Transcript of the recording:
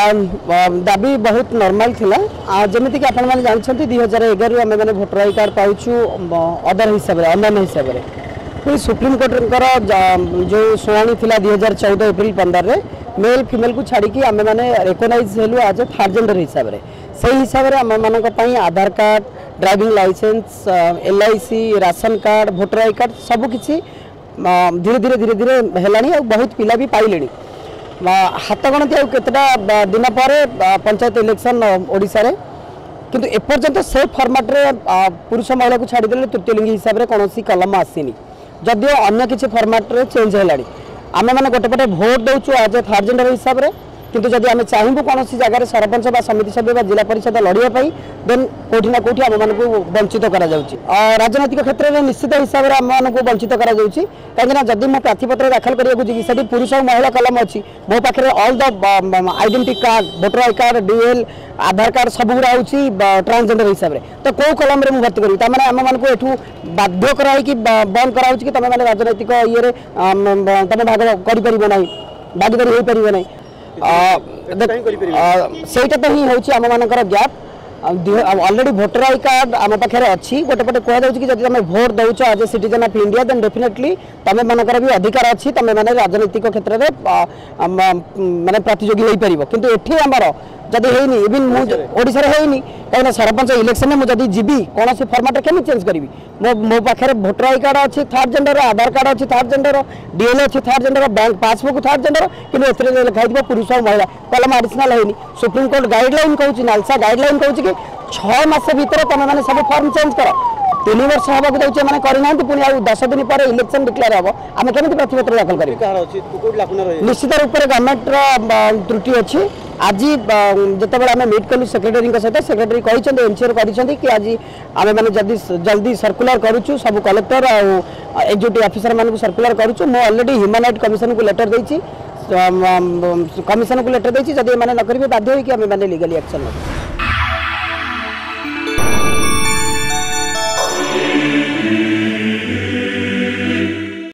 दाबी बहुत नॉर्मल थिला जमीती कि आपण माने जानछंती 2011 आमे माने वोटर आई कार्ड पाउछु अदर हिसाब रे अन्य हिसाब रे फिर सुप्रीम कोर्ट जो शुणाणी थिला 2014 एप्रिल 15 रे मेल फीमेल को छाड़ी कि आमे माने रिकॉग्नाइज हेलु एज ए थर्ड जेंडर हिसाब रे सही हिसाब रे आमे मानक पई Aadhaar card driving licence LIC ration card voter I card सब किछि धीरे धीरे धीरे धीरे हेलानी और बहुत पिला भी पाइलेनी हाथ गणति केतटा दिन पर पंचायत इलेक्शन ओडिशा रे किंतु एपर्यंत से फॉर्मेट रे पुरुष महिला को छाड़ी देले तृतीय लिंगी हिसाब रे कोनोसी कलम आसीनी जदियो अन्य किछि फॉर्मेट रे चेंज हेलानी आमे माने गोटे पटे वोट दउछु आज थर्ड जेंडर हिसाब रे किंतु जदि आमे चाहिबु कोनोसी जगह रे सरपंच बा समिति सभ्य बा जिला परिषद लड़िया पई देन कोठी ना कोठी आमे मानको वंचित करा जाउची राजनीतिक क्षेत्र में निश्चित हिसाब रे आमे मानको वंचित करा जाउची काहेना जदि मो प्रार्थी पत्र दाखल करिया जी सेठी पुरुष और महिला कलम अछि मो पाखरे all the identity card voter I card DL Aadhaar card सब गुड़ा होची ट्रांसजेंडर हिसाब रे तो को कलम रे मु भर्ती करी त माने आमे मानको एठू बाध्य कराई कि बंद कराउची कि तमे माने राजनीतिक ये रे तमे भाग करि परिबो नाही भागीदारी होई परिबो नाही सेटा तो ही होची आम मानकर gap already voter I card आम पाखे अच्छी गोटे पटे कह कि जब तुम भोट दौच as a citizen of India then definitely तुम मानकर भी अधिकार अच्छी तुम मैंने राजनीतिक क्षेत्र में माने प्रतियोगी हो पार किंतु एठी आमर जदि है इवन मुझे है कहीं सरपंच इलेक्शन में मुझे जीवी कौन सी फर्माट केमी चेंज करी मो पाखे वोटर आई कार्ड अच्छी थर्ड जेंडर आधार कार्ड अच्छी थर्ड जेंडर DL अच्छी third gender bank passbook third gender कि लिखाई पुरुष और महिला कलम एडिशनल है सुप्रीम कोर्ट गाइडलाइन कहूँ नालसा गाइडलाइन कहूँ कि 6 मास भितर तुम मैंने सब फॉर्म चेंज कर 3 वर्ष हवा को मैंने करना पुणी आ 10 दिन पर इलेक्शन डिक्लेयर हम आम केमी प्रार्थीपत्र दाखल कर निश्चित रूप से गवर्नमेंट त्रुटि अच्छी आज जिते आम मीट कलु सेक्रेटरी सहित सेक्रेटरी कहते एनसीओर कि आज आम मैंने जल्दी सर्कुलर करुचु सब कलेक्टर और एक्जिक्यूटिव ऑफिसर मान सर्कुलर करुचु मु ऑलरेडी ह्यूमन राइट कमिशन को लेटर देछि कमिशन को लेटर देछि जदि मैंने न करिवे बाध्य होई कि आम मैंने लीगली एक्शन